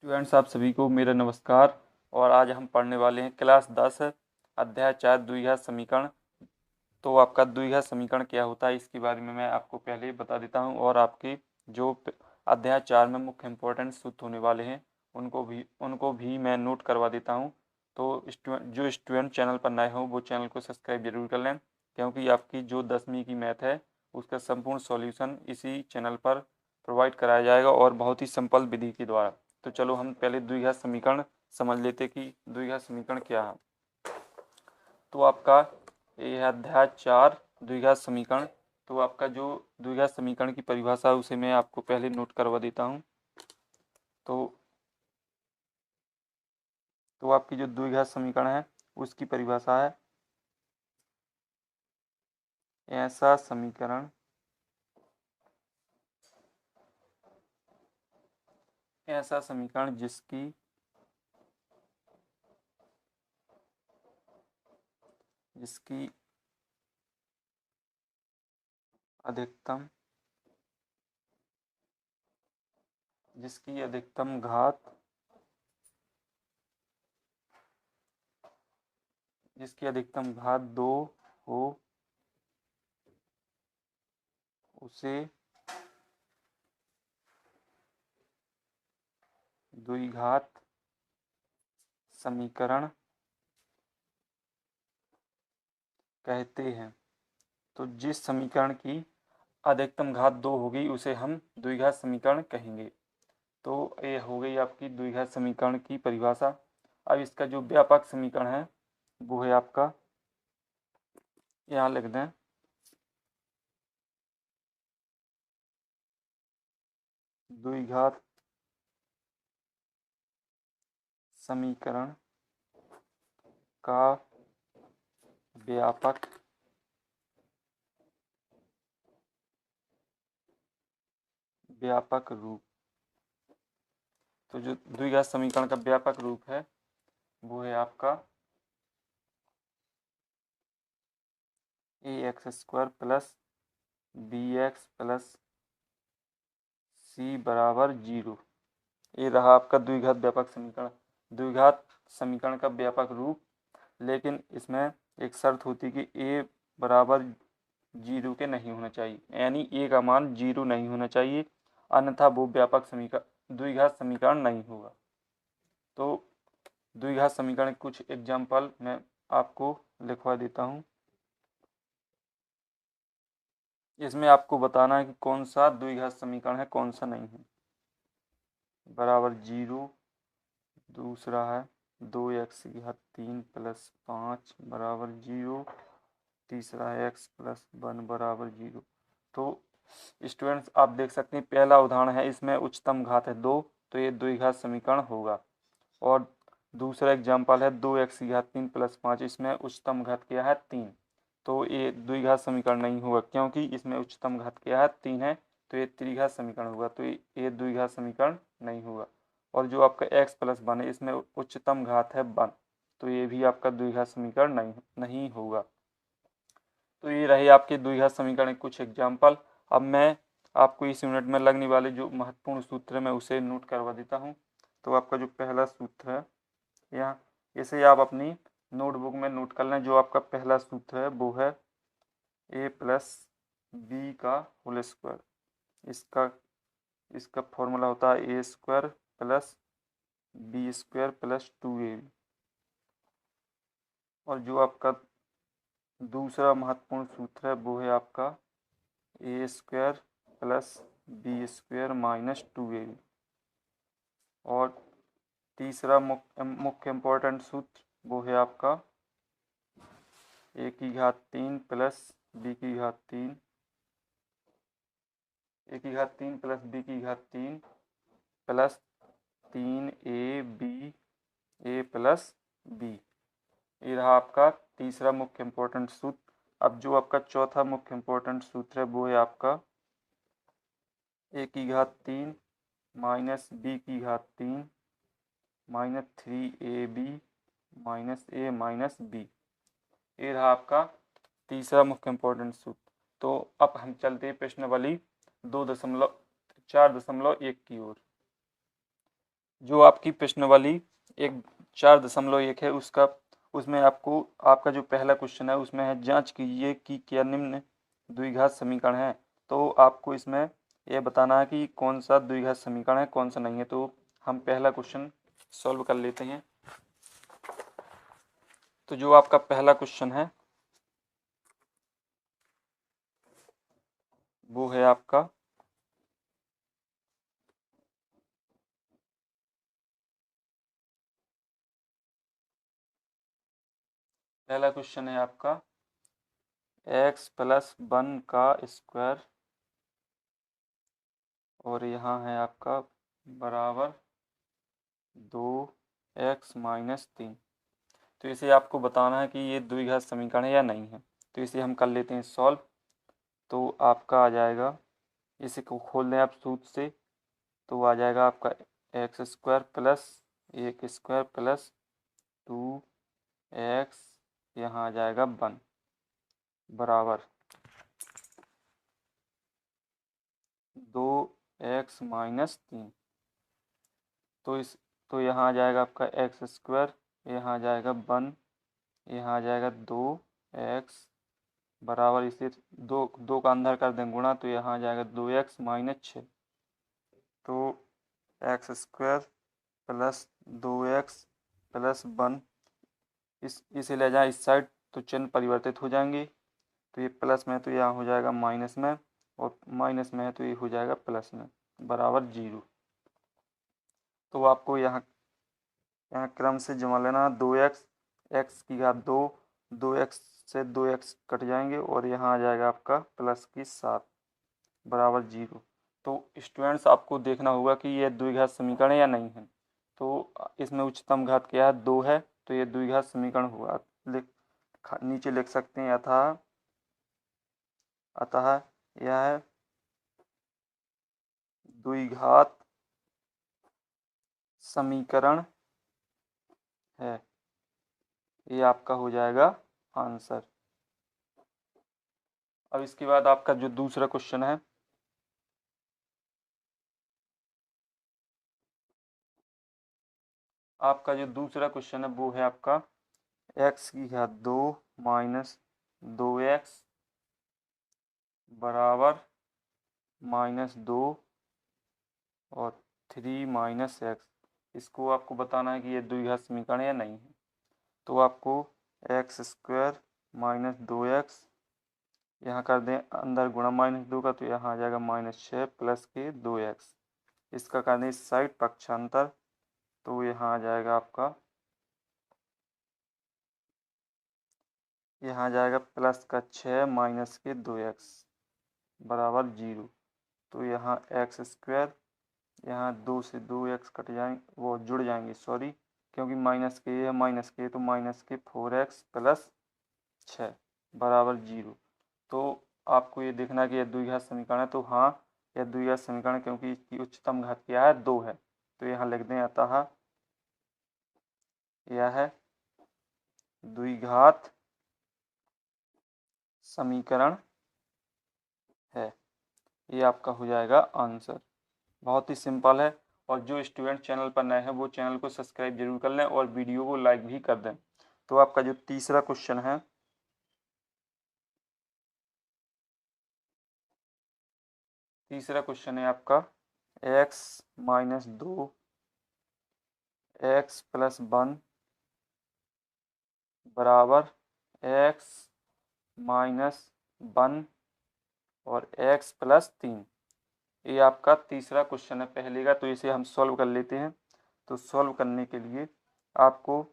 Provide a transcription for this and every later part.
Students, आप सभी को मेरा नमस्कार। और आज हम पढ़ने वाले हैं क्लास 10 अध्याय 4 द्विघात समीकरण। तो आपका द्विघात समीकरण क्या होता है इसके बारे में मैं आपको पहले ही बता देता हूं, और आपके जो अध्याय 4 में मुख्य इंपॉर्टेंट सूत्र होने वाले हैं उनको भी मैं नोट करवा देता हूं। तो जो स्टूडेंट चैनल पर नए हों वो चैनल को सब्सक्राइब जरूर कर लें, क्योंकि आपकी जो 10वीं की मैथ है उसका संपूर्ण सॉल्यूशन इसी चैनल पर प्रोवाइड कराया जाएगा, और बहुत ही सिंपल विधि के द्वारा। तो चलो हम पहले द्विघात समीकरण समझ लेते कि द्विघात समीकरण क्या है। तो आपका यह अध्याय 4 द्विघात समीकरण। तो आपका जो द्विघात समीकरण की परिभाषा है उसे मैं आपको पहले नोट करवा देता हूँ। तो आपकी जो द्विघात समीकरण है उसकी परिभाषा है ऐसा समीकरण जिसकी अधिकतम घात 2 हो उसे द्विघात समीकरण कहते हैं। तो जिस समीकरण की अधिकतम घात 2 होगी उसे हम द्विघात समीकरण कहेंगे। तो ये हो गई आपकी द्विघात समीकरण की परिभाषा। अब इसका जो व्यापक समीकरण है वो है आपका, यहाँ लिख दें, द्विघात समीकरण का व्यापक रूप। तो जो द्विघात समीकरण का व्यापक रूप है वो है आपका ax² plus bx plus c बराबर 0। ये रहा आपका द्विघात व्यापक समीकरण, द्विघात समीकरण का व्यापक रूप। लेकिन इसमें एक शर्त होती कि a बराबर 0 के नहीं होना चाहिए, यानी a का मान 0 नहीं होना चाहिए, अन्यथा वो व्यापक समीकरण द्विघात समीकरण नहीं होगा। तो द्विघात समीकरण कुछ एग्जाम्पल मैं आपको लिखवा देता हूँ। इसमें आपको बताना है कि कौन सा द्विघात समीकरण है कौन सा नहीं है। बराबर 0, दूसरा है 2x³ प्लस 5 बराबर 0, तीसरा है x प्लस 1 बराबर 0। तो स्टूडेंट्स आप देख सकते हैं पहला उदाहरण है, इसमें उच्चतम घात है 2, तो ये द्विघात समीकरण होगा। और दूसरा एग्जाम्पल है 2x³ प्लस 5, इसमें उच्चतम घात क्या है 3, तो ये द्विघात समीकरण नहीं होगा, क्योंकि इसमें उच्चतम घात क्या है 3 है, तो ये त्रिघात समीकरण होगा, तो ये द्विघात समीकरण नहीं होगा। और जो आपका x प्लस 1 है इसमें उच्चतम घात है 1, तो ये भी आपका द्विघात समीकरण नहीं होगा। तो ये रहे आपके द्विघात समीकरण के कुछ एग्जाम्पल। अब मैं आपको इस यूनिट में लगने वाले जो महत्वपूर्ण सूत्र है मैं उसे नोट करवा देता हूँ। तो आपका जो पहला सूत्र है, यहाँ इसे आप अपनी नोटबुक में नोट कर लें। जो आपका पहला सूत्र है वो है a प्लस बी का होल स्क्वायर। इसका फॉर्मूला होता है a² plus b² plus 2ab। और जो आपका दूसरा महत्वपूर्ण सूत्र है वो है आपका a² plus b² minus 2ab। और तीसरा मुख्य इम्पोर्टेंट सूत्र वो है आपका a³ plus b³ a³ plus b³ plus 3ab a plus b। ये रहा आपका तीसरा मुख्य इम्पोर्टेंट सूत्र। अब जो आपका चौथा मुख्य इम्पोर्टेंट सूत्र है वो है आपका a³ minus b³ minus 3ab minus a minus b। ये रहा आपका तीसरा मुख्य इम्पोर्टेंट सूत्र। तो अब हम चलते हैं प्रश्न वाली 4.1 की ओर। जो आपकी प्रश्नावली 4.1 है उसमें आपका जो पहला क्वेश्चन है उसमें है जांच कीजिए कि क्या निम्न द्विघात समीकरण है। तो आपको इसमें यह बताना है कि कौन सा द्विघात समीकरण है कौन सा नहीं है। तो हम पहला क्वेश्चन सॉल्व कर लेते हैं। तो जो आपका पहला क्वेश्चन है वो है आपका पहला क्वेश्चन है आपका x+1 का स्क्वायर और यहाँ है आपका बराबर 2x-3। तो इसे आपको बताना है कि ये द्विघात समीकरण है या नहीं है। तो इसे हम कर लेते हैं सॉल्व। तो आपका आ जाएगा, इसे को खोल दें आप सूत्र से, तो आ जाएगा आपका x² प्लस 1² प्लस 2x यहाँ आ जाएगा 1 बराबर 2x-3। तो यहाँ आ जाएगा आपका x², यहाँ आ जाएगा 1, यहाँ आ जाएगा 2x बराबर, इसे दो का अंदर कर दें गुणा, तो यहाँ आ जाएगा 2x-6। तो x² प्लस 2x प्लस 1, इसे ले जाए इस साइड तो चिन्ह परिवर्तित हो जाएंगे। तो ये प्लस में तो यहाँ हो जाएगा माइनस में, और माइनस में है तो ये हो जाएगा प्लस में, बराबर 0। तो आपको यहाँ क्रम से जमा लेना। 2x, x की घात 2, 2x से 2x कट जाएंगे और यहाँ आ जाएगा आपका प्लस की 7 बराबर 0। तो स्टूडेंट्स आपको देखना होगा कि यह द्विघात समीकरण है या नहीं है। तो इसमें उच्चतम घात क्या है, 2 है, तो ये द्विघात समीकरण हुआ। नीचे लिख सकते हैं अतः यह द्विघात समीकरण है। ये आपका हो जाएगा आंसर। अब इसके बाद आपका जो दूसरा क्वेश्चन है, आपका जो दूसरा क्वेश्चन है वो है आपका x की घात 2 माइनस 2x बराबर -2 और 3 माइनस x। इसको आपको बताना है कि ये द्विघात समीकरण है या नहीं है। तो आपको x² माइनस 2x यहाँ कर दें अंदर गुणा -2 का, तो यहाँ आ जाएगा -6 प्लस के 2x। इसका कर दें इस साइड पक्षांतर, तो यहाँ आ जाएगा आपका, यहाँ आ जाएगा प्लस का 6 माइनस के 2x बराबर 0। तो यहाँ x², यहाँ 2 से 2x कट जाएंगे, वो जुड़ जाएंगे सॉरी, क्योंकि माइनस के है माइनस के, तो माइनस के 4x प्लस 6 बराबर 0। तो आपको ये देखना कि यह द्विघात समीकरण है। तो हाँ, यह द्विघात समीकरण, क्योंकि इसकी उच्चतम घात क्या है, 2 है। तो यहाँ लिख दें अतः यह है द्विघात समीकरण है। ये आपका हो जाएगा आंसर। बहुत ही सिंपल है। और जो स्टूडेंट चैनल पर नए हैं वो चैनल को सब्सक्राइब जरूर कर लें और वीडियो को लाइक भी कर दें। तो आपका जो तीसरा क्वेश्चन है, आपका x-2 x+1 बराबर x-1 और x+3। ये आपका तीसरा क्वेश्चन है पहले का। तो इसे हम सॉल्व कर लेते हैं। तो सॉल्व करने के लिए आपको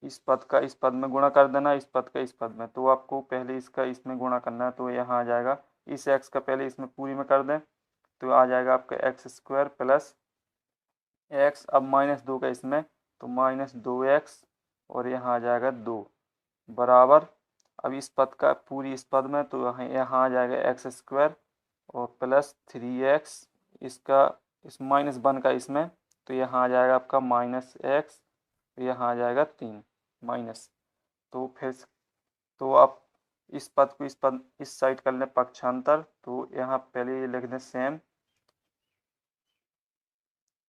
इस पद का इस पद में गुणा कर देना, इस पद का इस पद में। तो आपको पहले इसका इसमें गुणा करना है। तो यहाँ आ जाएगा, इस x का पहले इसमें पूरी में कर दें, तो आ जाएगा आपका x² प्लस x, अब -2 का इसमें, तो -2x और यहाँ आ जाएगा 2 बराबर, अब इस पद का पूरी इस पद में, तो यहाँ आ जाएगा x² और प्लस 3x, इसका इस -1 का इसमें, तो यहाँ आ जाएगा आपका -x, यहाँ आ जाएगा 3 माइनस। तो फिर तो आप इस पद को इस साइड कर लें पक्षांतर, तो यहाँ पहले ये लिख दें सेम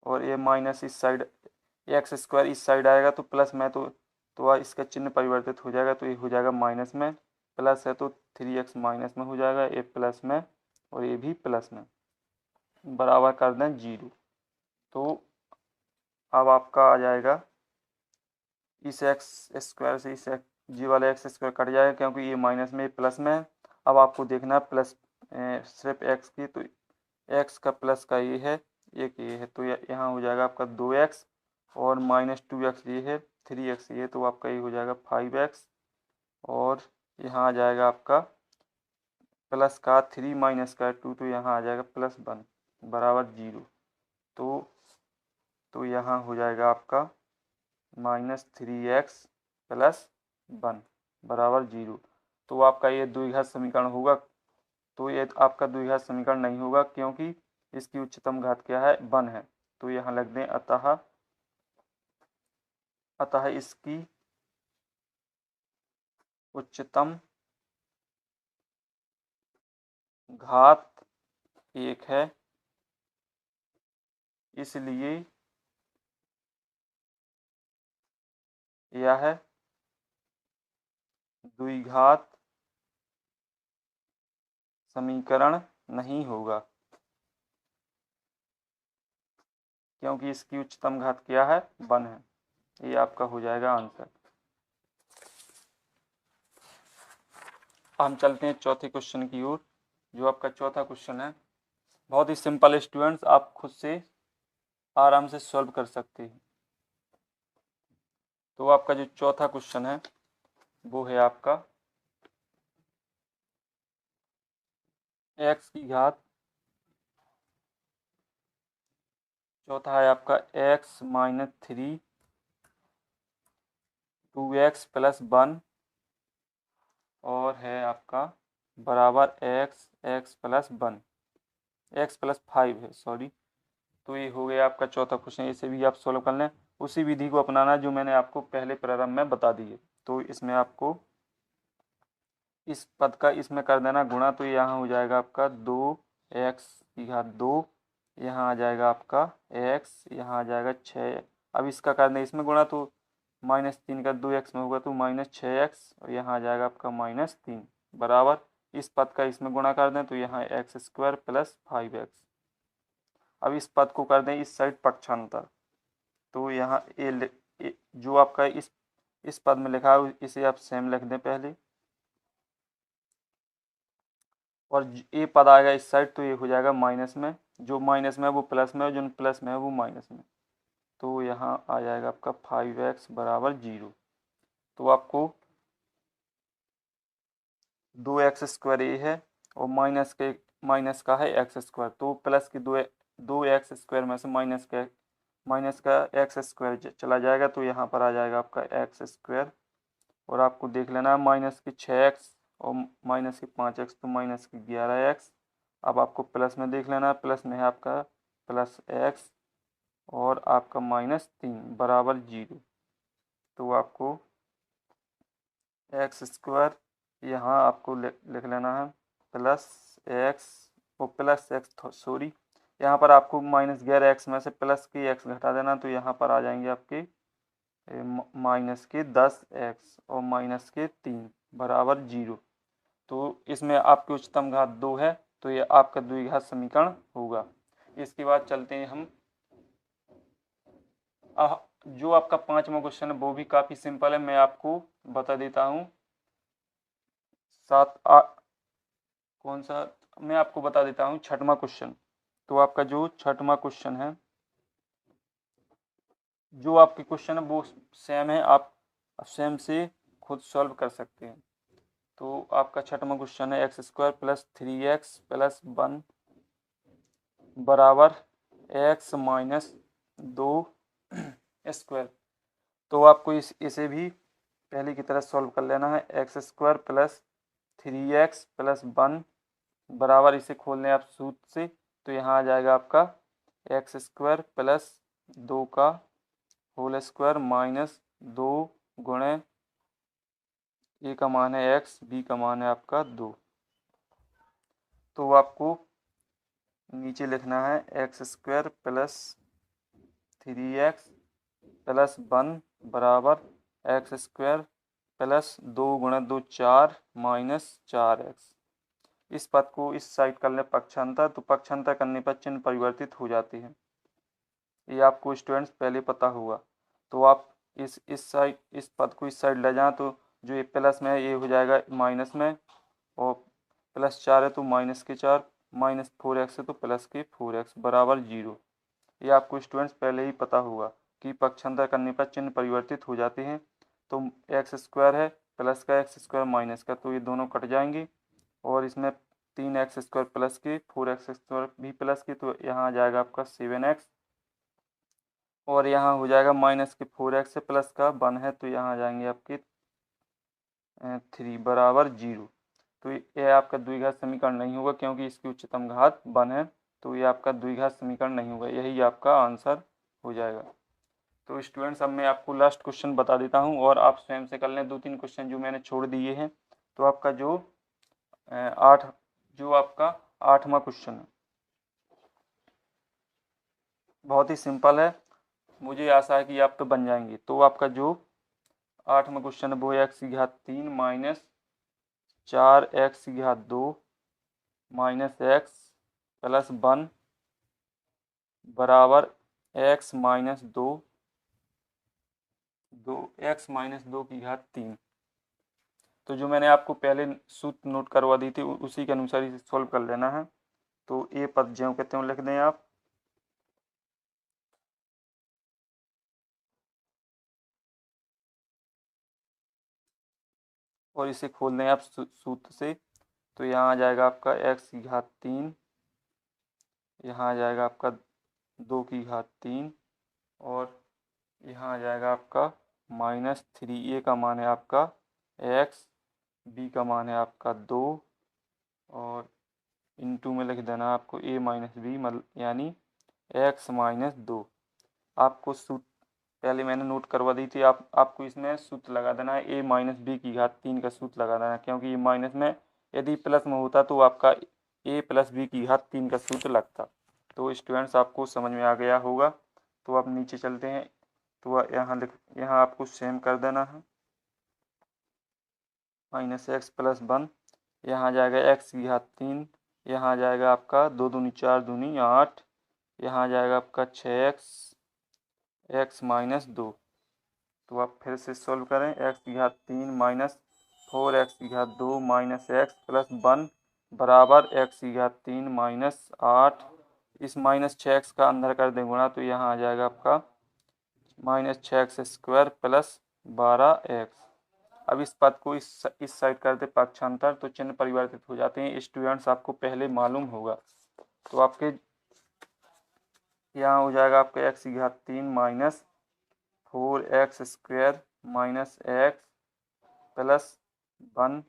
और ये माइनस इस साइड, एक्स स्क्वायर इस साइड आएगा तो प्लस में, तो इसका चिन्ह परिवर्तित हो जाएगा, तो ये हो जाएगा माइनस में, प्लस है तो 3x माइनस में हो जाएगा, ये प्लस में और ये भी प्लस में, बराबर कर दें 0। तो अब आपका आ जाएगा इस एक्स स्क्वायर से इस जी वाला एक्स स्क्वायर कट जाएगा, क्योंकि ये माइनस में प्लस में है। अब आपको देखना है प्लस सिर्फ एक्स की, तो एक्स का प्लस का ये है, एक ये है, तो यहाँ हो जाएगा आपका 2x और माइनस 2x ये है, 3x ये, तो आपका ये हो जाएगा 5x और यहाँ आ जाएगा आपका प्लस का 3 माइनस का 2, तो यहाँ आ जाएगा +1 बराबर 0। तो यहाँ हो जाएगा आपका -3x +1 बराबर 0। तो आपका ये द्विघात समीकरण होगा। तो ये आपका द्विघात समीकरण नहीं होगा, क्योंकि इसकी उच्चतम घात क्या है, 1 है। तो यहाँ लग दें अतः इसकी उच्चतम घात 1 है, इसलिए यह द्विघात समीकरण नहीं होगा, क्योंकि इसकी उच्चतम घात क्या है, 1 है। ये आपका हो जाएगा आंसर। हम चलते हैं चौथे क्वेश्चन की ओर। जो आपका चौथा क्वेश्चन है बहुत ही सिंपल स्टूडेंट्स, आप खुद से आराम से सॉल्व कर सकते हैं। तो आपका जो चौथा क्वेश्चन है वो है आपका x की घात, चौथा है आपका x - 3 2x + 1 और है आपका बराबर x + 1 x + 5 है, सॉरी। तो ये हो गया आपका चौथा क्वेश्चन। इसे भी आप सॉल्व कर लें, उसी विधि को अपनाना जो मैंने आपको पहले प्रारंभ में बता दी है। तो इसमें आपको इस पद का इसमें कर देना गुणा, तो यहाँ हो जाएगा आपका 2x की घात 2, यहाँ आ जाएगा आपका x, यहाँ आ जाएगा 6। अब इसका कर दें इसमें गुणा, तो -3 का 2x में होगा तो -6x और यहाँ आ जाएगा आपका -3 बराबर, इस पद का इसमें गुणा कर दें तो यहाँ x² + 5x। अब इस पद को कर दें इस साइड पक्षांतर, तो यहाँ जो आपका इस पद में लिखा है इसे आप सेम लिख दें पहले, और ये पद आएगा इस साइड, तो ये हो जाएगा माइनस में, जो माइनस में है वो प्लस में है, जो प्लस में है वो माइनस में। तो यहाँ आ जाएगा आपका 5x बराबर 0। तो आपको 2x² ये है और माइनस का है x², तो प्लस की 2x² में से माइनस का x² चला जाएगा, तो यहाँ पर आ जाएगा आपका x²। और आपको देख लेना है माइनस की 6x और माइनस की 5x, तो माइनस की 11x। अब आपको प्लस में देख लेना है, प्लस में है आपका +x और आपका -3 बराबर 0। तो आपको x² यहाँ आपको लिख लेना है +x और +x, सॉरी, यहाँ पर आपको -11x में से प्लस की x घटा देना, तो यहाँ पर आ जाएंगे आपके -10x और -3 बराबर 0। तो इसमें आपकी उच्चतम घात 2 है, तो ये आपका द्विघात समीकरण होगा। इसके बाद चलते हैं हम जो आपका पांचवा क्वेश्चन है वो भी काफ़ी सिंपल है, मैं आपको बता देता हूँ। कौन सा, मैं आपको बता देता हूँ छठवां क्वेश्चन। तो आपका जो छठवां क्वेश्चन है, जो आपके क्वेश्चन है वो सेम है, आप सेम से खुद सॉल्व कर सकते हैं। तो आपका छठवां क्वेश्चन है x² + 3x + 1 बराबर x - 2 तो आपको इसे भी पहले की तरह सॉल्व कर लेना है। x² + 3x + 1 बराबर, इसे खोल लें आप सूत्र से, तो यहाँ आ जाएगा आपका x² + 2 का होल स्क्वायर -2 गुणे ए का मान है x, बी का मान है आपका 2। तो आपको नीचे लिखना है x² + 3x प्लस 1 बराबर एक्स स्क्वायर प्लस 2 गुणा 2 4 माइनस 4x। इस पद को इस साइड कर ले पक्षांतर, तो पक्षांतर करने पर चिन्ह परिवर्तित हो जाते हैं। ये आपको स्टूडेंट्स पहले पता होगा। तो आप इस साइड इस पद को इस साइड ले जाएं तो जो ये प्लस में है ये हो जाएगा माइनस में, और प्लस 4 है तो माइनस के 4, माइनस 4x है तो प्लस के 4x बराबर 0। ये आपको स्टूडेंट्स पहले ही पता होगा कि पक्षांतर करने पर चिन्ह परिवर्तित हो जाते हैं। तो एक्स स्क्वायर है प्लस का एक्स स्क्वायर माइनस का, तो ये दोनों कट जाएंगे और इसमें 3x स्क्वायर प्लस के 4x स्क्वायर भी प्लस के, तो यहाँ आ जाएगा आपका 7x, और यहाँ हो जाएगा माइनस के 4x है प्लस का 1 है, तो यहाँ आ जाएंगे आपके 3 बराबर 0। तो ये आपका द्विघात समीकरण नहीं होगा क्योंकि इसकी उच्चतम घात 1 है, तो ये आपका द्विघात समीकरण नहीं होगा, यही आपका आंसर हो जाएगा। तो स्टूडेंट्स अब मैं आपको लास्ट क्वेश्चन बता देता हूँ और आप स्वयं से कर लें 2-3 क्वेश्चन जो मैंने छोड़ दिए हैं। तो आपका जो आपका 8वां क्वेश्चन है बहुत ही सिंपल है, मुझे आशा है कि आप तो बन जाएंगे। तो आपका जो 8वां क्वेश्चन है वो एक्स की घात 3 माइनस 4x की घात 2 माइनस एक्स प्लस 1 बराबर x माइनस 2 की घात 3। तो जो मैंने आपको पहले सूत्र नोट करवा दी थी उसी के अनुसार इसे सॉल्व कर लेना है। तो ये पद ज्यों कहते हैं लिख दें आप, और इसे खोल दें आप सूत्र से। तो यहाँ आ जाएगा आपका x की घात 3, यहाँ आ जाएगा आपका 2 की घात 3, और यहाँ आ जाएगा आपका -3। ए का मान है आपका x, बी का मान है आपका 2, और इनटू में लिख देना आपको a माइनस बी यानी x माइनस 2। आपको सूत्र पहले मैंने नोट करवा दी थी, आपको इसमें सूत्र लगा देना है a माइनस बी की घात 3 का सूत्र लगा देना, क्योंकि ये माइनस में यदि प्लस में होता तो आपका a प्लस बी की घात 3 का सूत्र लगता। तो स्टूडेंट्स आपको समझ में आ गया होगा। तो आप नीचे चलते हैं, तो यहाँ आपको सेम कर देना है माइनस एक्स प्लस 1, यहाँ आ जाएगा x की घात 3, यहाँ आ जाएगा आपका 2 दूनी 4 दूनी 8, यहाँ आ जाएगा आपका 6x x माइनस 2। तो आप फिर से सॉल्व करें, x की घात 3 माइनस 4x की घात 2 माइनस x प्लस 1 बराबर x की घात 3 माइनस 8। इस माइनस 6x का अंदर कर दें गुणा, तो यहाँ आ जाएगा आपका minus 6x square plus 12x। अब इस पद को इस साइड कर दे पक्षांतर, तो चिन्ह परिवर्तित हो जाते हैं। स्टूडेंट्स आपको पहले मालूम होगा। तो आपके यहाँ हो जाएगा आपका x की घात 3 minus 4x square minus x plus 1।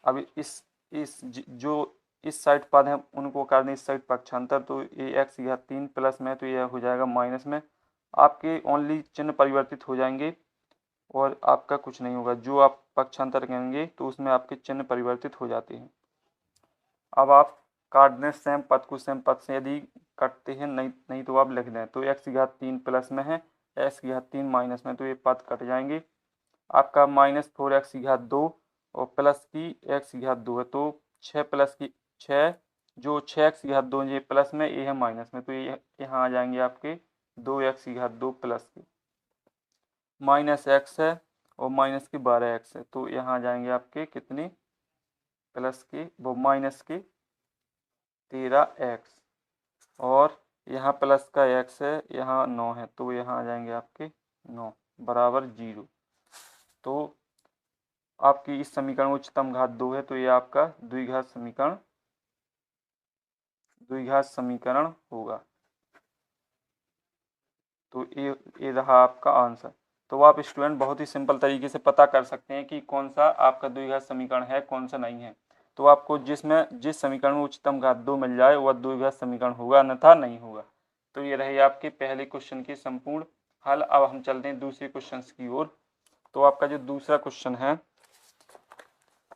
अब जो इस साइड पद है उनको कर दें इस साइड पक्षांतर, तो ये x की घात 3 प्लस में, तो यह हो जाएगा माइनस में। आपके ओनली चिन्ह परिवर्तित हो जाएंगे और आपका कुछ नहीं होगा। जो आप पक्षांतर करेंगे तो उसमें आपके चिन्ह परिवर्तित हो जाते हैं। अब आप काट दें सेम पद को सेम पद से, यदि कटते हैं नहीं तो आप लिख दें। तो x की घात 3 प्लस में है, x की घात 3 माइनस में, तो ये पद कट जाएंगे। आपका माइनस 4x की घात 2 और प्लस की x की घात 2 है, तो 6 प्लस की 6, जो 6x की घात 2 ये प्लस में, ये है माइनस में, तो ये यहाँ आ जाएंगे आपके 2x की घात 2 प्लस की माइनस x है और माइनस की 12x है, तो यहाँ आ जाएंगे आपके कितने प्लस के वो माइनस के 13x, और यहाँ प्लस का x है, यहाँ 9 है, तो यहाँ आ जाएंगे आपके 9 बराबर 0। तो आपकी इस समीकरण उच्चतम घात 2 है, तो ये आपका द्विघात समीकरण होगा। तो ये रहा आपका आंसर। तो आप स्टूडेंट बहुत ही सिंपल तरीके से पता कर सकते हैं कि कौन सा आपका द्विघात समीकरण है कौन सा नहीं है। तो आपको जिस समीकरण में उच्चतम घात 2 मिल जाए वह द्विघात समीकरण होगा, अन्यथा नहीं होगा। तो ये रहे आपके पहले क्वेश्चन की संपूर्ण हल। अब हम चलते हैं दूसरे क्वेश्चन की ओर। तो आपका जो दूसरा क्वेश्चन है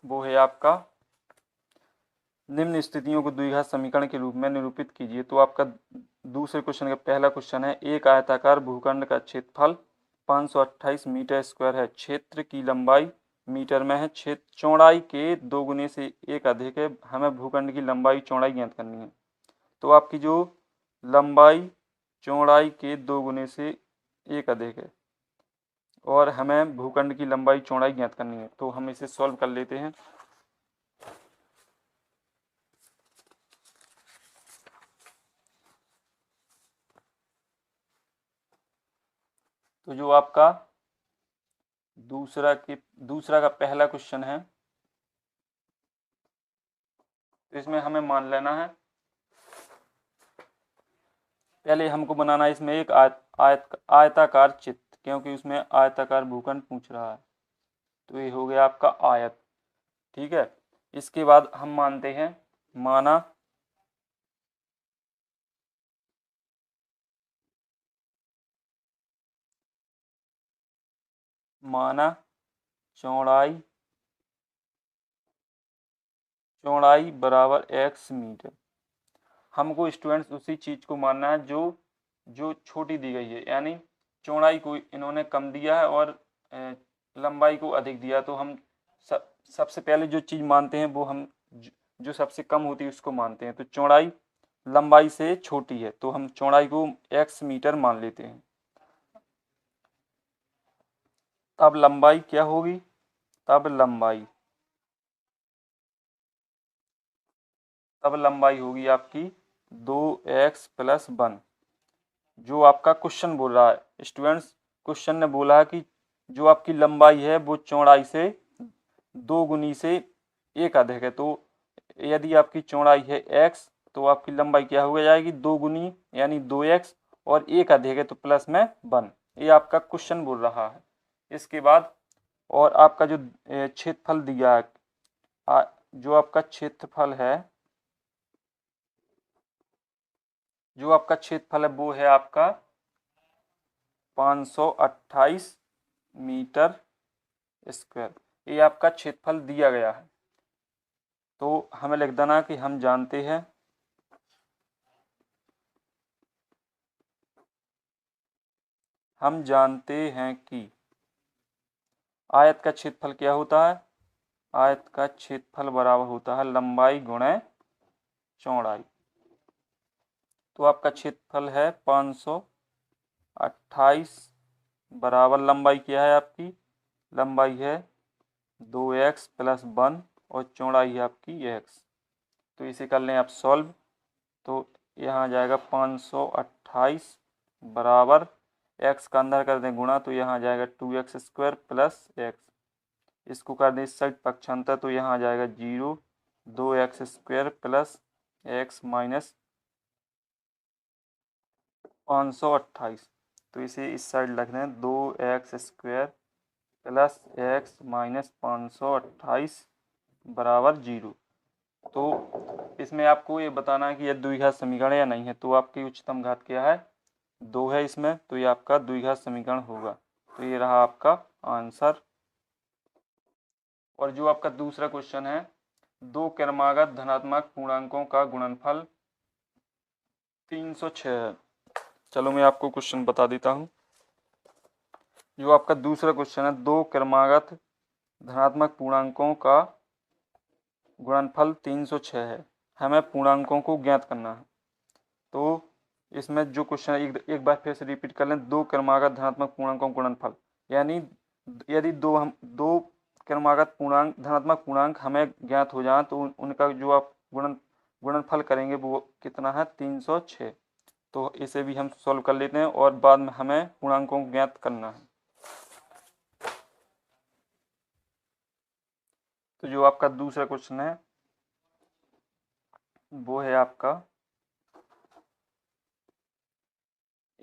वो है आपका निम्न स्थितियों को द्विघात समीकरण के रूप में निरूपित कीजिए। तो आपका दूसरे क्वेश्चन का पहला क्वेश्चन है, एक आयताकार भूखंड का क्षेत्रफल 528 मीटर स्क्वायर है, क्षेत्र की लंबाई मीटर में है, क्षेत्र चौड़ाई के 2 गुने से 1 अधिक है, हमें भूखंड की लंबाई चौड़ाई ज्ञात करनी है। तो आपकी जो लंबाई चौड़ाई के 2 गुने से 1 अधिक है और हमें भूखंड की लंबाई चौड़ाई ज्ञात करनी है। तो हम इसे सॉल्व कर लेते हैं। तो जो आपका दूसरा का पहला क्वेश्चन है, तो इसमें हमें मान लेना है, पहले हमको बनाना है इसमें एक आयताकार चित्र, क्योंकि उसमें आयताकार भूखंड पूछ रहा है। तो ये हो गया आपका आयत। ठीक है, इसके बाद हम मानते हैं, माना चौड़ाई बराबर x मीटर। हमको स्टूडेंट्स उसी चीज को मानना है जो जो छोटी दी गई है, यानी चौड़ाई को इन्होंने कम दिया है और लंबाई को अधिक दिया। तो हम सबसे पहले जो चीज मानते हैं वो हम जो सबसे कम होती है उसको मानते हैं। तो चौड़ाई लंबाई से छोटी है, तो हम चौड़ाई को x मीटर मान लेते हैं। तब लंबाई क्या होगी? तब लंबाई होगी आपकी 2x + 1। जो आपका क्वेश्चन बोल रहा है स्टूडेंट्स, क्वेश्चन ने बोला है कि जो आपकी लंबाई है वो चौड़ाई से 2 गुनी से 1 अधिक है। तो यदि आपकी चौड़ाई है x, तो आपकी लंबाई क्या हो जाएगी? 2 गुनी यानी 2x, और 1 अधिक है तो प्लस में 1। ये आपका क्वेश्चन बोल रहा है। इसके बाद और आपका जो क्षेत्रफल दिया है, जो आपका क्षेत्रफल है, वो है आपका 528 मीटर स्क्वायर। ये आपका क्षेत्रफल दिया गया है। तो हमें लिख देना कि हम जानते हैं कि आयत का क्षेत्रफल क्या होता है? आयत का क्षेत्रफल बराबर होता है लंबाई गुणे चौड़ाई। तो आपका क्षेत्रफल है 528 बराबर लंबाई क्या है आपकी? लंबाई है 2x + 1 और चौड़ाई है आपकी x। तो इसे कर लें आप सॉल्व। तो यहाँ आ जाएगा 528 बराबर x का अंदर कर दें गुणा, तो यहाँ आ जाएगा 2x² + x। इसको कर दें इस साइड पक्षांतर, तो यहाँ आ जाएगा 0, 2x² + x माइनस 528। तो इसे इस साइड रख दें, 2x² + x माइनस 528 बराबर 0। तो इसमें आपको ये बताना है कि यह द्विघात समीकरण या नहीं है। तो आपकी उच्चतम घात क्या है? 2 है इसमें, तो ये आपका द्विघात समीकरण होगा। तो ये रहा आपका आंसर। और जो आपका दूसरा क्वेश्चन है, दो क्रमागत धनात्मक पूर्णांकों का गुणनफल 306 है। चलो मैं आपको क्वेश्चन बता देता हूँ। जो आपका दूसरा क्वेश्चन है, दो क्रमागत धनात्मक पूर्णांकों का गुणनफल 306 है, हमें पूर्णांकों को ज्ञात करना है। तो इसमें जो क्वेश्चन है, एक बार फिर से रिपीट कर लें। दो क्रमागत धनात्मक पूर्णांकों का गुणनफल, यानी यदि दो क्रमागत पूर्णांक धनात्मक पूर्णांक हमें ज्ञात हो जाए, तो उनका जो आप गुणनफल करेंगे वो कितना है? 306। तो इसे भी हम सॉल्व कर लेते हैं और बाद में हमें पूर्णांकों को ज्ञात करना है। तो जो आपका दूसरा क्वेश्चन है वो है आपका,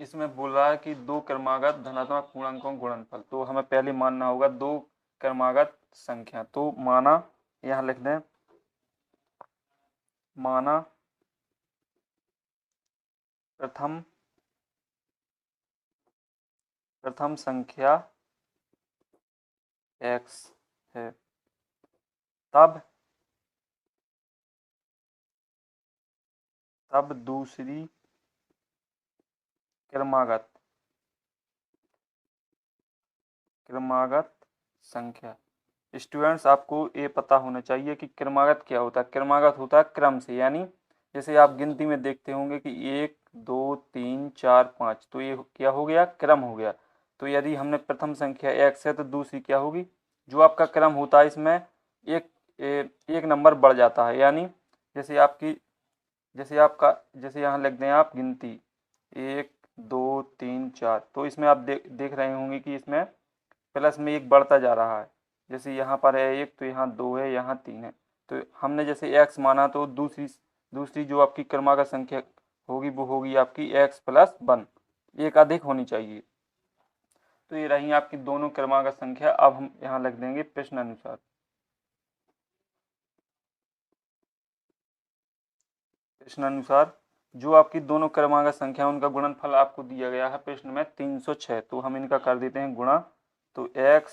इसमें बोल रहा है कि दो क्रमागत धनात्मक पूर्णांकों का गुणनफल। तो हमें पहले मानना होगा दो क्रमागत संख्या। तो माना, यहाँ लिख दें, माना प्रथम संख्या x है, तब तब दूसरी क्रमागत संख्या। स्टूडेंट्स, आपको ये पता होना चाहिए कि क्रमागत क्या होता है। क्रमागत होता है क्रम से, यानी जैसे आप गिनती में देखते होंगे कि 1 2 3 4 5, तो ये क्या हो गया, क्रम हो गया। तो यदि हमने प्रथम संख्या x है तो दूसरी क्या होगी, जो आपका क्रम होता है इसमें एक नंबर बढ़ जाता है। यानी जैसे जैसे यहाँ लिख दें आप गिनती 1 2 3 4, तो इसमें आप देख रहे होंगे कि इसमें प्लस में एक बढ़ता जा रहा है। जैसे यहाँ पर है 1, तो यहाँ 2 है, यहाँ 3 है। तो हमने जैसे x माना, तो दूसरी जो आपकी क्रमागत संख्या होगी वो होगी आपकी x+1, एक अधिक होनी चाहिए। तो ये रही आपकी दोनों क्रमागत संख्या। अब हम यहाँ लिख देंगे प्रश्न अनुसार। प्रश्न अनुसार जो आपकी दोनों क्रमागत संख्या उनका गुणनफल आपको दिया गया है प्रश्न में 306, तो हम इनका कर देते हैं गुणा। तो x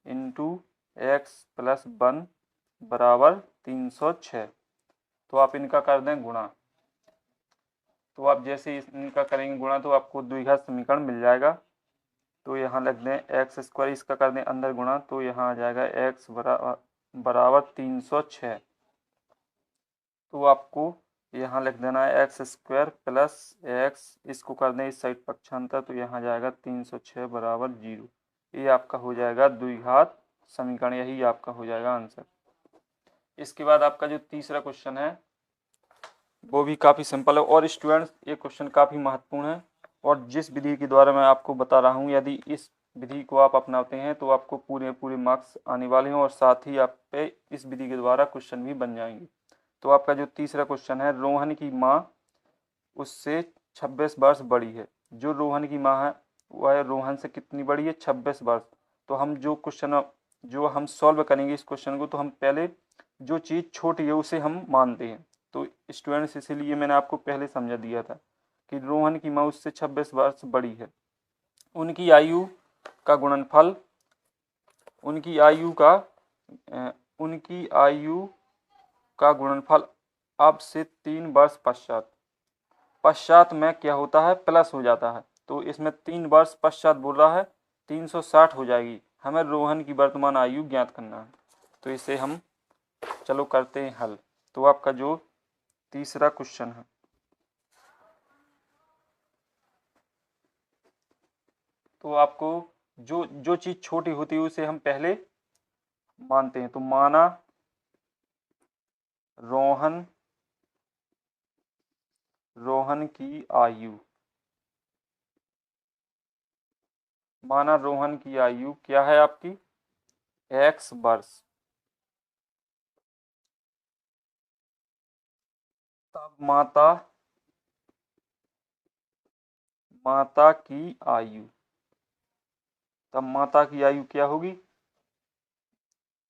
इंटू x+1 बराबर 306, तो आप इनका कर दें गुणा। तो आप जैसे इनका करेंगे गुणा तो आपको द्विघात समीकरण मिल जाएगा। तो यहाँ लिख दें x², इसका कर दें अंदर गुणा, तो यहाँ आ जाएगा x बराबर 306। तो आपको यहाँ लिख देना है x² प्लस x, इसको कर दें इस साइड पक्षांतर, तो यहाँ जाएगा 306 बराबर 0। ये आपका हो जाएगा द्विघात समीकरण, यही आपका हो जाएगा आंसर। इसके बाद आपका जो तीसरा क्वेश्चन है वो भी काफ़ी सिंपल है। और स्टूडेंट्स, ये क्वेश्चन काफ़ी महत्वपूर्ण है, और जिस विधि के द्वारा मैं आपको बता रहा हूँ, यदि इस विधि को आप अपनाते हैं तो आपको पूरे मार्क्स आने वाले हैं, और साथ ही आप पे इस विधि के द्वारा क्वेश्चन भी बन जाएंगे। तो आपका जो तीसरा क्वेश्चन है, रोहन की माँ उससे 26 वर्ष बड़ी है। जो रोहन की माँ है वह रोहन से कितनी बड़ी है, 26 वर्ष। तो हम जो हम सॉल्व करेंगे इस क्वेश्चन को, तो हम पहले जो चीज़ छोटी है उसे हम मानते हैं। तो स्टूडेंट्स, इसीलिए मैंने आपको पहले समझा दिया था कि रोहन की माँ उससे 26 वर्ष बड़ी है। उनकी आयु का गुणनफल, उनकी आयु का गुणनफल अब से 3 वर्ष पश्चात में क्या होता है, प्लस हो जाता है। तो इसमें 3 वर्ष पश्चात बोल रहा है, 360 हो जाएगी। हमें रोहन की वर्तमान आयु ज्ञात करना है। तो इसे हम चलो करते हैं हल। तो आपका जो तीसरा क्वेश्चन है, तो आपको जो चीज़ छोटी होती है उसे हम पहले मानते हैं। तो माना रोहन की आयु क्या है आपकी, x वर्ष। तब माता की आयु क्या होगी,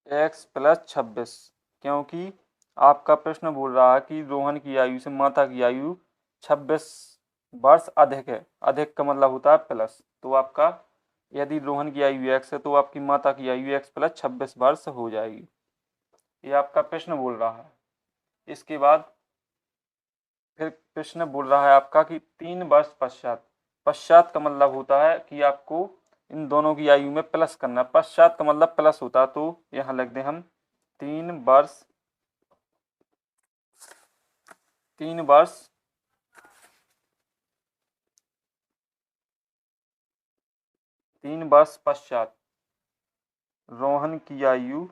x+26, क्योंकि आपका प्रश्न बोल रहा है कि रोहन की आयु से माता की आयु 26 वर्ष अधिक है। अधिक का मतलब होता है प्लस। तो आपका यदि रोहन की आयु x है तो आपकी माता की आयु x+26 वर्ष हो जाएगी। ये आपका प्रश्न बोल रहा है। इसके बाद फिर प्रश्न बोल रहा है आपका कि 3 वर्ष पश्चात का मतलब होता है कि आपको इन दोनों की आयु में प्लस करना। पश्चात का मतलब प्लस होता है, तो यहाँ लिख दें हम 3 वर्ष 3 वर्ष पश्चात रोहन की आयु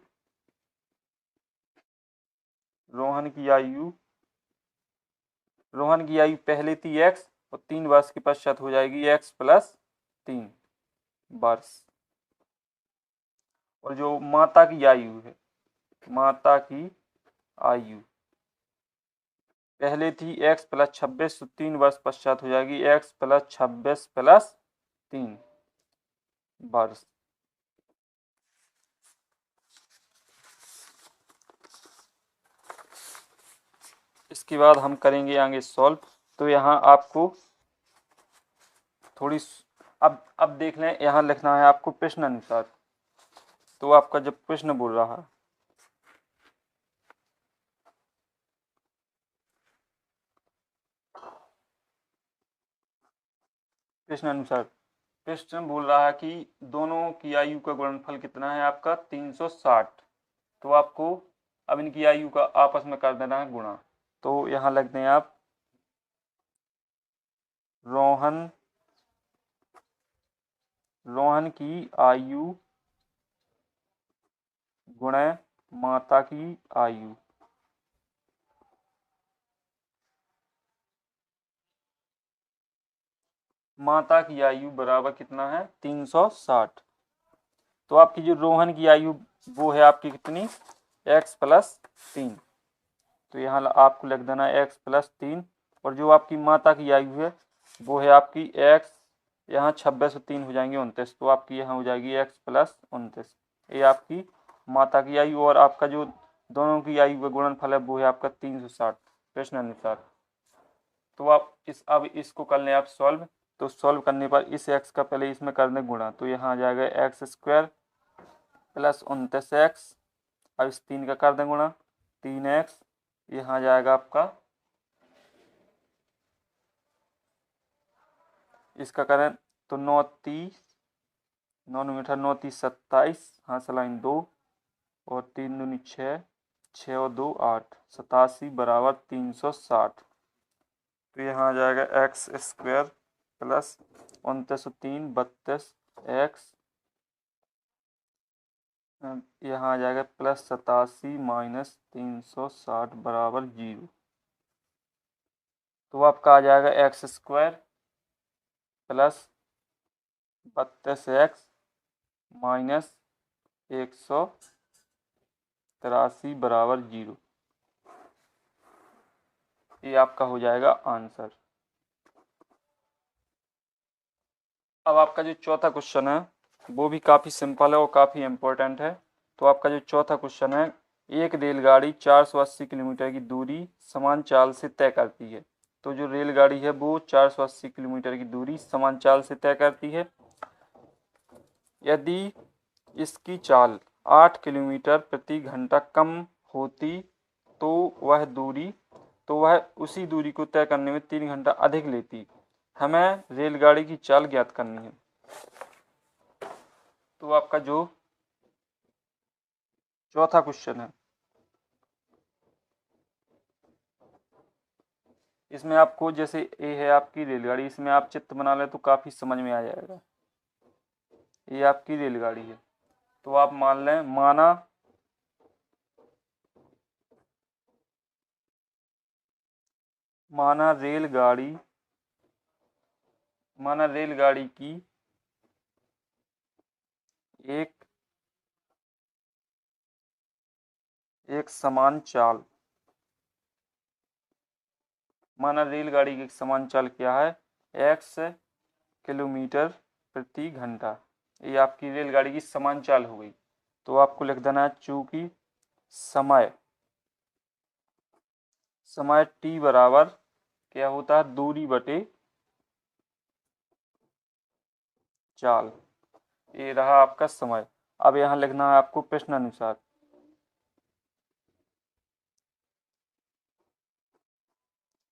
पहले थी x, और 3 वर्ष के पश्चात हो जाएगी x+3 वर्ष। और जो माता की आयु है, माता की आयु पहले थी x+26, तो 3 वर्ष पश्चात हो जाएगी x+26+3 वर्ष। इसके बाद हम करेंगे आगे सॉल्व। तो यहाँ आपको थोड़ी अब देख लें, यहाँ लिखना है आपको प्रश्न अनुसार। तो आपका जब प्रश्न बोल रहा है, प्रश्न अनुसार प्रश्न बोल रहा है कि दोनों की आयु का गुणनफल कितना है आपका 360। तो आपको अब इनकी आयु का आपस में कर देना है गुणा। तो यहाँ लिख दें आप रोहन की आयु गुणे माता की आयु। माता की आयु बराबर कितना है 360। तो आपकी जो रोहन की आयु वो है आपकी कितनी x प्लस 3। तो यहाँ आपको लिख देना x प्लस 3। और जो आपकी माता की आयु है वो है आपकी x, यहाँ 26 और 3 हो जाएंगे 29। तो आपकी यहाँ हो जाएगी x प्लस 29। ये आपकी माता की आयु और आपका जो दोनों की आयु का गुणनफल है वो है आपका 360 प्रश्न अनुसार। तो आप अब इसको कर लें आप सॉल्व। तो सॉल्व करने पर इस x का पहले इसमें कर दें गुणा। तो यहाँ आ जाएगा x स्क्वायर प्लस 29x। अब इस 3 का कर दें गुणा 3x। यहाँ आ जाएगा आपका, इसका करें तो 9 मीटर 9×3 = 27, हाँ सलाइन 2 और 3 दूनी 6, 6 और 2 8, 87 बराबर 360। तो यहाँ आ जाएगा x स्क्वायर प्लस 29 और 3 32x। यहाँ आ जाएगा प्लस 87 माइनस 360 बराबर 0। तो आपका आ जाएगा x square plus 32x minus 183 बराबर 0। ये आपका हो जाएगा आंसर। अब आपका जो चौथा क्वेश्चन है वो भी काफ़ी सिंपल है और काफ़ी इम्पोर्टेंट है। तो आपका जो चौथा क्वेश्चन है, एक रेलगाड़ी 480 किलोमीटर की दूरी समान चाल से तय करती है। तो जो रेलगाड़ी है वो 480 किलोमीटर की दूरी समान चाल से तय करती है। यदि इसकी चाल 8 किलोमीटर प्रति घंटा कम होती तो वह उसी दूरी को तय करने में 3 घंटा अधिक लेती। हमें रेलगाड़ी की चाल ज्ञात करनी है। तो आपका जो चौथा क्वेश्चन है इसमें आपको, जैसे ये है आपकी रेलगाड़ी, इसमें आप चित्र बना ले तो काफ़ी समझ में आ जाएगा। ये आपकी रेलगाड़ी है। तो आप मान लें माना रेलगाड़ी की एक समान चाल, माना रेलगाड़ी की एक समान चाल क्या है x किलोमीटर प्रति घंटा। ये आपकी रेलगाड़ी की समान चाल हो गई। तो आपको लिख देना है चूंकि समय t बराबर क्या होता है दूरी बटे चाल। ये रहा आपका समय। अब यहाँ लिखना है आपको प्रश्न अनुसार।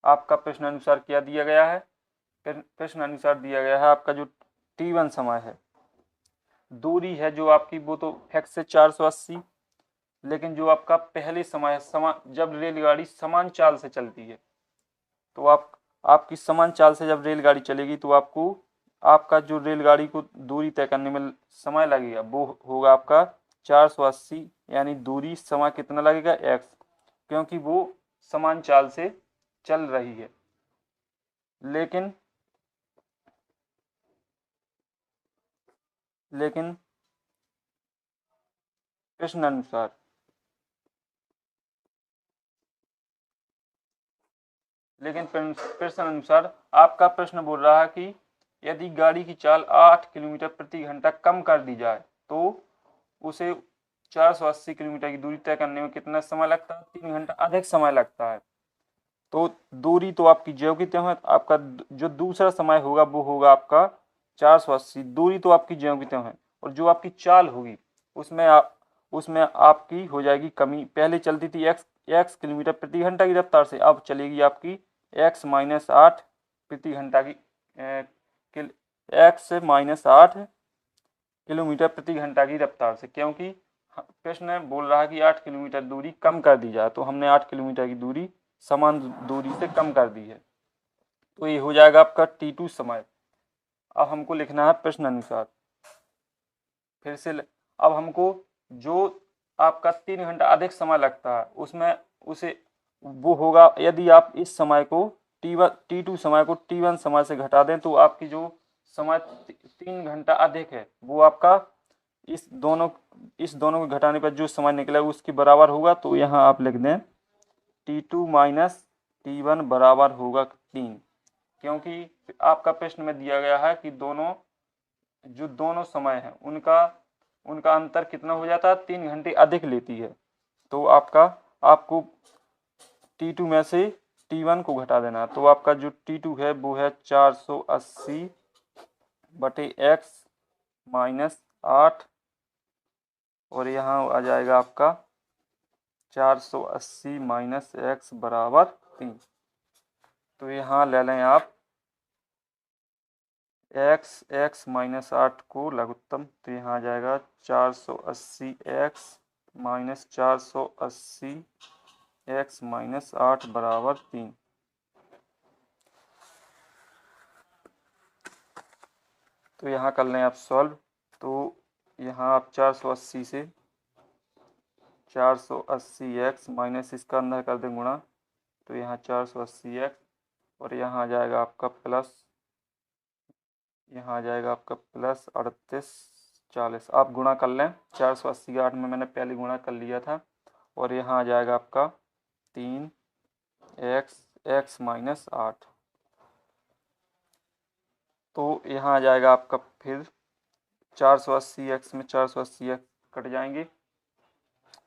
आपका प्रश्न अनुसार क्या दिया गया है, प्रश्न अनुसार दिया गया है आपका जो t1 समय है, दूरी है जो आपकी वो तो x से 480, लेकिन जो आपका पहले समय जब रेलगाड़ी समान चाल से चलती है, तो आपकी समान चाल से जब रेलगाड़ी चलेगी तो आपका जो रेलगाड़ी को दूरी तय करने में समय लगेगा वो होगा आपका 480, यानी दूरी समय कितना लगेगा x, क्योंकि वो समान चाल से चल रही है। लेकिन प्रश्न अनुसार आपका प्रश्न बोल रहा है कि यदि गाड़ी की चाल 8 किलोमीटर प्रति घंटा कम कर दी जाए तो उसे 480 किलोमीटर की दूरी तय करने में कितना समय लगता है, 3 घंटा अधिक समय लगता है। तो दूरी तो आपकी ज्यों की त्यों है, आपका जो दूसरा समय होगा वो होगा आपका 480, दूरी तो आपकी ज्यों की त्यों है, और जो आपकी चाल होगी उसमें आपकी हो जाएगी कमी। पहले चलती थी x किलोमीटर प्रति घंटा की रफ्तार से, अब चलेगी आपकी x - 8 प्रति घंटा की x से -8 किलोमीटर प्रति घंटा की रफ्तार से, क्योंकि प्रश्न बोल रहा है कि 8 किलोमीटर दूरी कम कर दी जाए, तो हमने 8 किलोमीटर की दूरी समान दूरी से कम कर दी है, तो ये हो जाएगा आपका t2 समय। अब हमको लिखना है प्रश्न अनुसार, फिर से अब हमको जो आपका 3 घंटा अधिक समय लगता है उसमें उसे वो होगा, यदि आप इस समय को t2 समय को t1 समय से घटा दें तो आपकी जो समय 3 घंटा अधिक है वो आपका इस दोनों को घटाने पर जो समय निकला उसके बराबर होगा। तो यहाँ आप लिख दें t2 माइनस t1 बराबर होगा 3, क्योंकि आपका प्रश्न में दिया गया है कि दोनों समय हैं उनका अंतर कितना हो जाता है, 3 घंटे अधिक लेती है। तो आपको t2 में से t1 को घटा देना, तो आपका जो t2 है वो है 480 बटे x -8, और यहाँ आ जाएगा आपका 480 - x बराबर 3। तो यहाँ ले लें आप x -8 को लघुत्तम, तो यहाँ आ जाएगा 480x -480 x -8 बराबर 3। तो यहाँ कर लें आप सॉल्व, तो यहाँ आप 480 से 480x माइनस इसका अंदर कर दें गुणा, तो यहाँ 480x और यहाँ आ जाएगा आपका प्लस, यहाँ आ जाएगा आपका प्लस 3840। आप गुणा कर लें, 480 8 में मैंने पहले गुणा कर लिया था, और यहाँ आ जाएगा आपका 3x -8। तो यहाँ आ जाएगा आपका फिर 480x में 480x कट जाएंगे,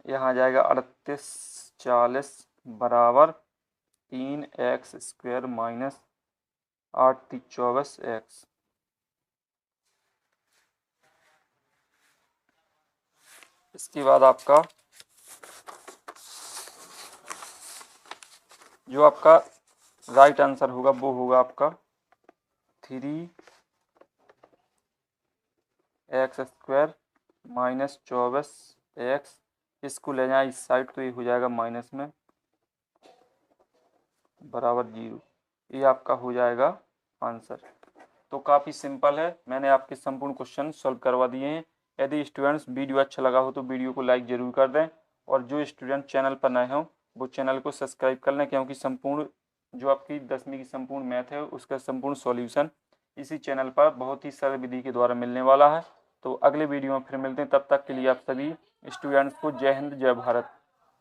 यहाँ आ जाएगा 3840 बराबर 3x स्क्वायर माइनस 8 24x। इसके बाद आपका जो आपका राइट आंसर होगा वो होगा आपका 3x स्क्वायर माइनस 24x। इसको ले जाए इस साइड तो ये हो जाएगा माइनस में बराबर 0। ये आपका हो जाएगा आंसर। तो काफ़ी सिंपल है, मैंने आपके संपूर्ण क्वेश्चन सॉल्व करवा दिए हैं। यदि स्टूडेंट्स वीडियो अच्छा लगा हो तो वीडियो को लाइक ज़रूर कर दें, और जो स्टूडेंट चैनल पर नए हों वो चैनल को सब्सक्राइब कर लें, क्योंकि संपूर्ण जो आपकी 10वीं की संपूर्ण मैथ है उसका संपूर्ण सॉल्यूशन इसी चैनल पर बहुत ही सरल विधि के द्वारा मिलने वाला है। तो अगले वीडियो में फिर मिलते हैं, तब तक के लिए आप सभी स्टूडेंट्स को जय हिंद जय भारत।